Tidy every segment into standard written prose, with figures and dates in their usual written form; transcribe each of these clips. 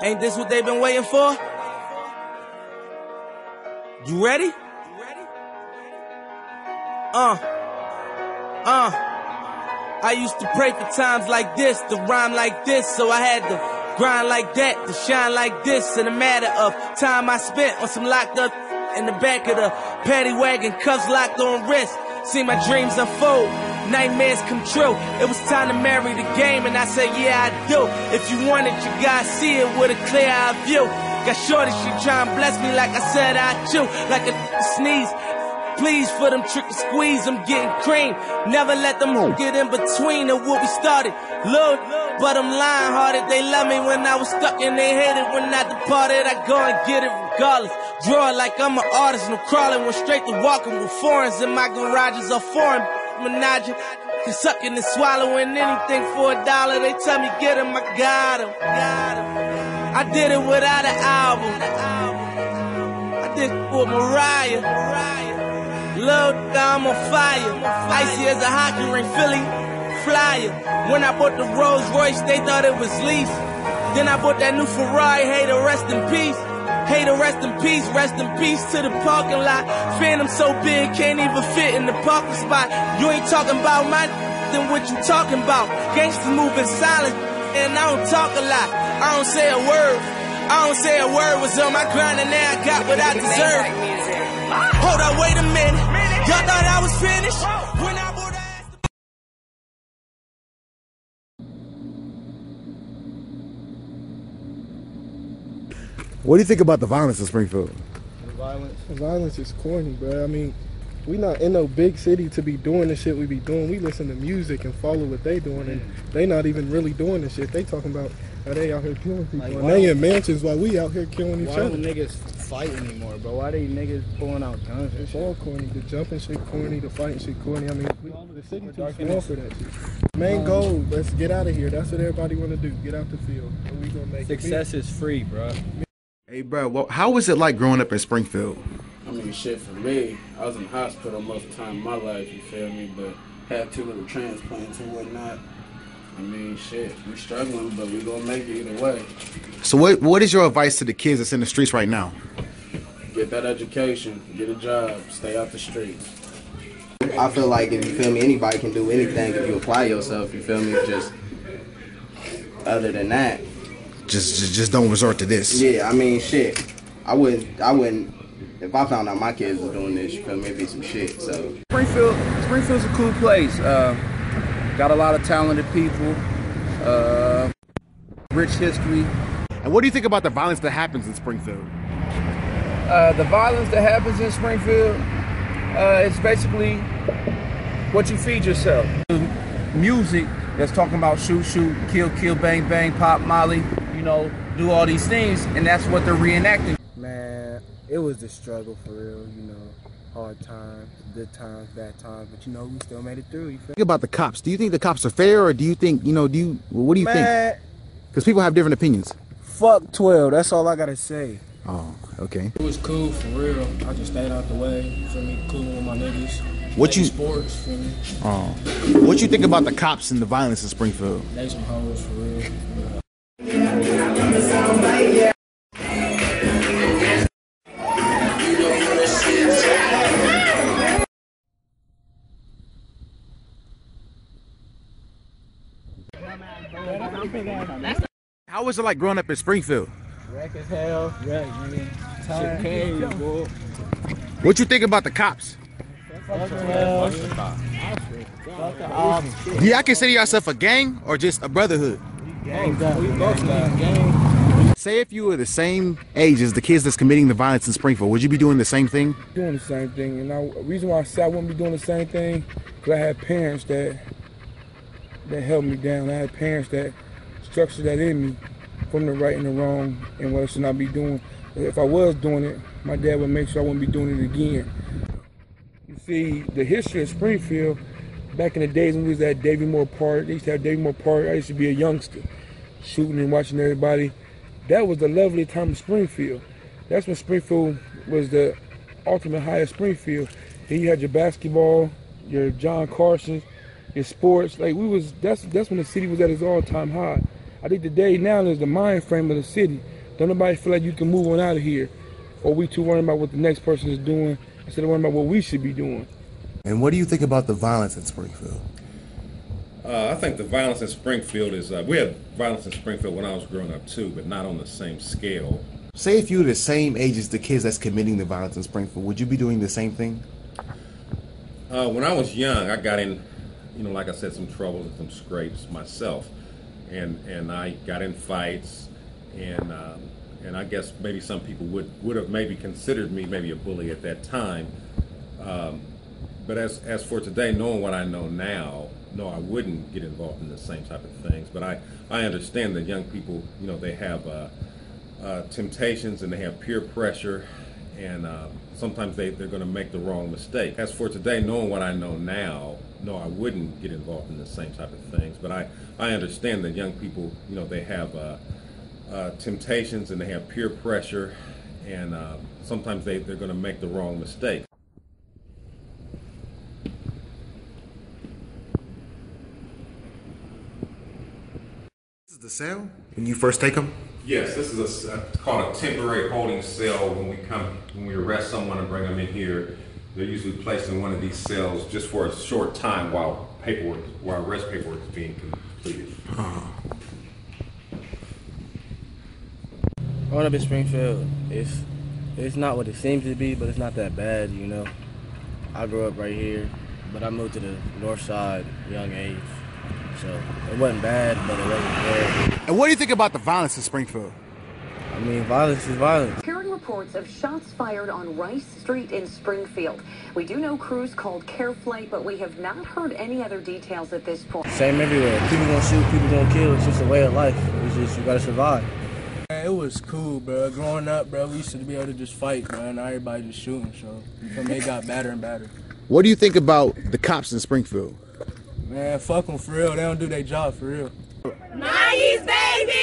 Ain't this what they've been waiting for? You ready? I used to pray for times like this, to rhyme like this, so I had to grind like that, to shine like this. In a matter of time I spent on some locked up in the back of the paddy wagon, cuffs locked on wrist. See my dreams unfold, nightmares come true. It was time to marry the game, and I said, yeah, I do. If you want it, you gotta see it with a clear eye view. Got shorty, she tryin' bless me like I said I do. Like a sneeze, please for them trick and squeeze, I'm getting cream. Never let them get in between of what we started. Look, but I'm lying hearted. They love me when I was stuck and they hated when I departed. I go and get it regardless. Draw it like I'm an artist, no crawling. Went straight to walking with foreigns in my garages are foreign. Menage, sucking and swallowing anything for $1. They tell me get him, I got him. I did it without an album. I did it with Mariah. Lil' I'm on fire. Icy as a hockey ring, Philly flyer. When I bought the Rolls Royce, they thought it was lease. Then I bought that new Ferrari, hey, to rest in peace. Hey, to rest in peace to the parking lot. Phantom so big, can't even fit in the parking spot. You ain't talking about my then what you talking about? Gangsters move in silence, and I don't talk a lot. I don't say a word. I don't say a word. Was on my grind and now I got what I deserve. Hold up, wait a minute. Y'all thought I was finished? When I bought the What do you think about the violence in Springfield? The violence is corny, bro. I mean, we not in no big city to be doing the shit we be doing. We listen to music and follow what they doing, and they not even really doing the shit. They talking about how they out here killing people, like, and they in mansions while we out here killing each other. Why don't niggas fight anymore, bro? Why they niggas pulling out guns and It's shit? all corny. The jumping shit corny, the fighting shit corny. I mean, the city too small for that shit. Main goal, let's get out of here. That's what everybody want to do. Get out the field. And we gonna make Success is free, bro. Hey, bro, well, how was it like growing up in Springfield? I mean, shit, for me, I was in the hospital most of the time in my life, you feel me? But had 2 little transplants and whatnot. I mean, shit, we struggling, but we gonna make it either way. So what is your advice to the kids that's in the streets right now? Get that education, get a job, stay out the streets. I feel like, if you feel me, anybody can do anything if you apply yourself, you feel me? Just other than that, Just don't resort to this. yeah, I mean, shit. I wouldn't. If I found out my kids was doing this, you feel me, it'd be some shit. So Springfield's a cool place. Got a lot of talented people. Rich history. And what do you think about the violence that happens in Springfield? The violence that happens in Springfield is basically what you feed yourself. Music that's talking about shoot, shoot, kill, kill, bang, bang, pop, molly, you know, do all these things, and that's what they're reenacting. Man, it was the struggle for real, you know. Hard times, good times, bad times, but you know, we still made it through. You feel? Think about the cops. Do you think the cops are fair, or do you think, what do you think? Because people have different opinions. Fuck 12, that's all I gotta say. Oh, okay. It was cool for real. I just stayed out the way, feel me, cool with my niggas. What you sports, feel me? What you think about the cops and the violence in Springfield? They some hoes for real. How was it like growing up in Springfield? Wreck as hell. Yeah, man. Shit crazy, boy. What you think about the cops? Do y'all consider yourself a gang or just a brotherhood? Say if you were the same age as the kids that's committing the violence in Springfield, would you be doing the same thing? Doing the same thing, and the reason why I said I wouldn't be doing the same thing, because I had parents that held me down. I had parents that structured that in me from the right and the wrong and what I should not be doing. If I was doing it, my dad would make sure I wouldn't be doing it again. You see, the history of Springfield, back in the days when we was at Davie Moore Park, they used to have Davie Moore Park. I used to be a youngster, shooting and watching everybody. That was the lovely time of Springfield. That's when Springfield was the ultimate high of Springfield. Then you had your basketball, your John Carsons, your sports. Like that's when the city was at its all-time high. I think today now is the mind frame of the city. Don't nobody feel like you can move on out of here, or we too worried about what the next person is doing instead of worrying about what we should be doing. And what do you think about the violence in Springfield? I think the violence in Springfield is, we had violence in Springfield when I was growing up too, but not on the same scale. Say if you were the same age as the kids that's committing the violence in Springfield, would you be doing the same thing? When I was young, I got in, like I said, some trouble and some scrapes myself. And I got in fights, and I guess maybe some people would have maybe considered me maybe a bully at that time. But as for today, knowing what I know now, no, I wouldn't get involved in the same type of things. But I understand that young people, they have temptations and they have peer pressure, and sometimes they're going to make the wrong mistake. As for today, knowing what I know now, no, I wouldn't get involved in the same type of things. But I understand that young people, they have temptations and they have peer pressure, and sometimes they're going to make the wrong mistake. This is the cell when you first take them? Yes, this is called a temporary holding cell. When we arrest someone and bring them in here, they're usually placed in one of these cells just for a short time while arrest paperwork is being completed. Growing up in Springfield, it's not what it seems to be, but it's not that bad, I grew up right here, but I moved to the north side young age. So it wasn't bad, but it wasn't bad. And what do you think about the violence in Springfield? I mean, violence is violence. Hearing reports of shots fired on Rice Street in Springfield. We do know crews called Care Flight, but we have not heard any other details at this point. Same everywhere. People gonna shoot, people gonna kill. It's just a way of life. It's just, you gotta survive. Man, it was cool, bro. Growing up, bro, we used to be able to just fight, man. Now everybody just shooting, so it got badder and badder. What do you think about the cops in Springfield? Man, fuck them for real. They don't do their job for real. 90s, baby!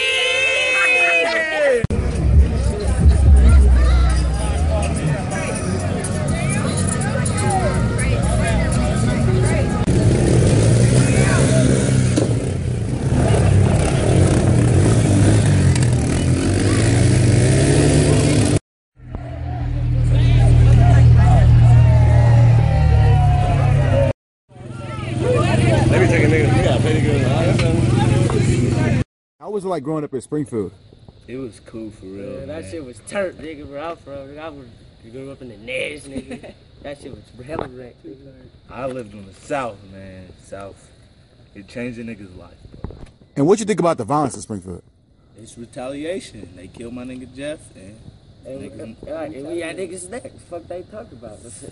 How was it like growing up in Springfield? It was cool for real. That shit was turf, nigga, bro. I grew up in the nest, nigga. That shit was hella wrecked. I lived in the South, man. South. It changed a nigga's life, bro. And what you think about the violence in Springfield? It's retaliation. They killed my nigga Jeff, and we got niggas next. Fuck they talk about. That's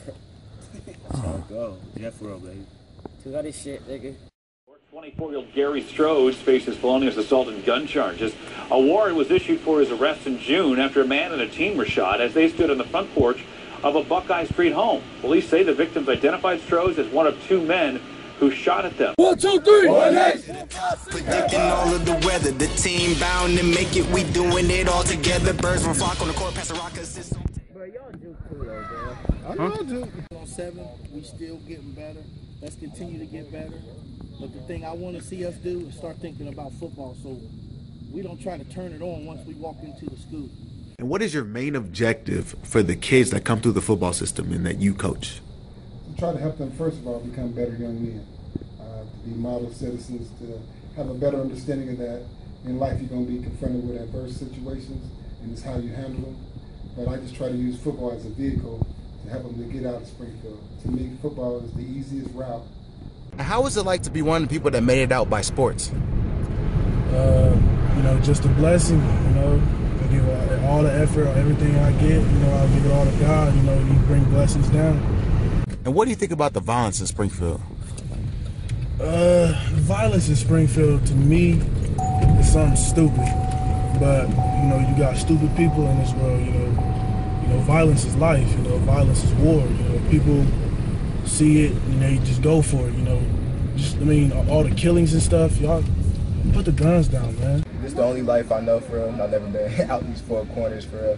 how it go. Jeff world, baby. Too got this shit, nigga. 24-year-old Gary Strohs faces felonious assault and gun charges. A warrant was issued for his arrest in June after a man and a teen were shot as they stood on the front porch of a Buckeye Street home. Police say the victims identified Strohs as one of two men who shot at them. 1, 2, 3. Predicting all of the weather, the team bound to make it. We doing it all together. Birds from flock on the court, pass a rock assist. Bro, y'all do cool though, bro. I know I do. On 7, we still getting better. Let's continue to get better. But the thing I want to see us do is start thinking about football so we don't try to turn it on once we walk into the school. And what is your main objective for the kids that come through the football system and that you coach? We try to help them, first of all, become better young men, to be model citizens, to have a better understanding of that in life you're going to be confronted with adverse situations, and it's how you handle them. But I just try to use football as a vehicle to help them to get out of Springfield. To me, football is the easiest route. How was it like to be one of the people that made it out by sports? Just a blessing, I give all the effort, everything I get, I'll give it all to God, He bring blessings down. And what do you think about the violence in Springfield? The violence in Springfield, to me, is something stupid. But, you got stupid people in this world, violence is life, violence is war, people see it, you just go for it, all the killings and stuff, y'all put the guns down, man. This is the only life I know for real. I've never been out these 4 corners for real.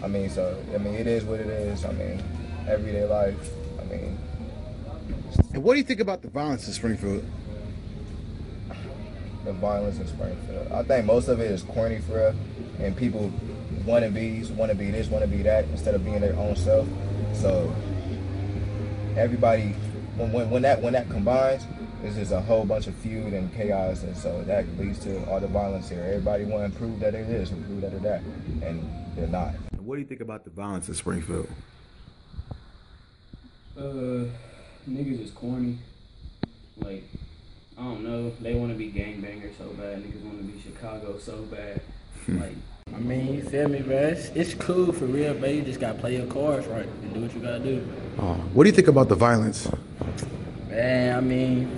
It is what it is. Everyday life. And what do you think about the violence in Springfield? The violence in Springfield. I think most of it is corny for real, and people wannabes, wanna be this, wanna be that, instead of being their own self. So everybody, when that combines, it's just a whole bunch of feud and chaos, and so that leads to all the violence here. Everybody want to prove that it is, and prove that they're that, and they're not. What do you think about the violence in Springfield? Niggas is corny. Like, I don't know. They want to be gangbangers so bad. Niggas want to be Chicago so bad. Like, I mean, you feel me, bro? It's cool for real, but you just gotta play your cards right and do what you gotta do. What do you think about the violence? Man, I mean,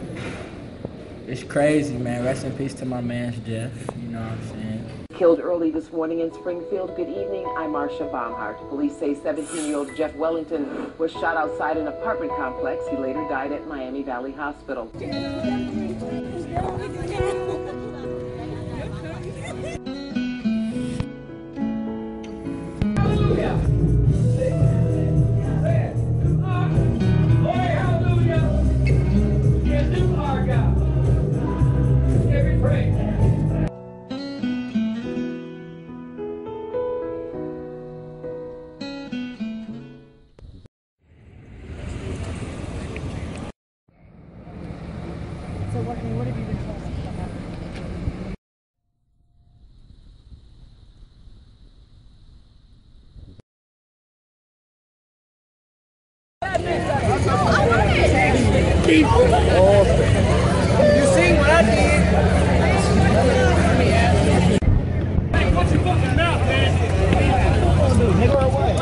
it's crazy, man. Rest in peace to my man's Jeff. You know what I'm saying? Killed early this morning in Springfield. Good evening, I'm Marcia Baumhart. Police say 17-year-old Jeff Wellington was shot outside an apartment complex. He later died at Miami Valley Hospital. So what have you been told about You seen what I did? Hey, watch your fucking mouth, man. Nigga, away.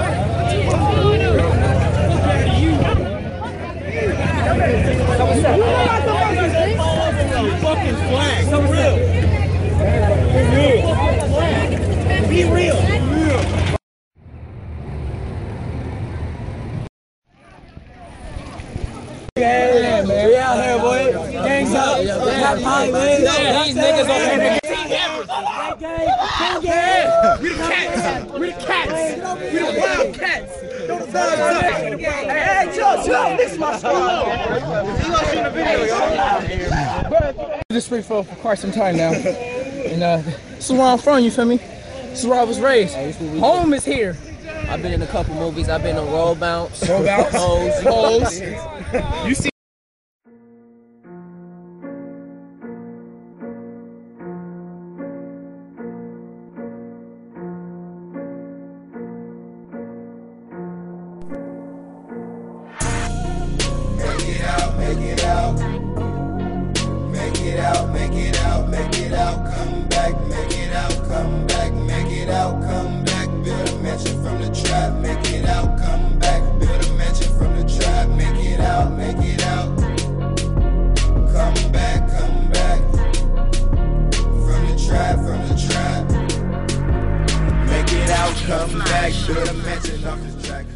Fucking flag. So real. Be real. Yeah, man. We out here, boy. Gangs up. These niggas on here. We the cats. We the cats. We the wild cats. Hey, chill. This is my squad. You gonna shoot a video, This Springfield for quite some time now. And this is where I'm from, you feel me? This is where I was raised. Home is here. I've been in a couple movies. I've been on Roll Bounce. Roll Bounce? Hoes. You see. Come back, make it out, come back, make it out, come back, build a mansion from the trap, make it out, come back, build a mansion from the trap, make it out, come back, from the trap, make it out, come back, build a mansion off the track.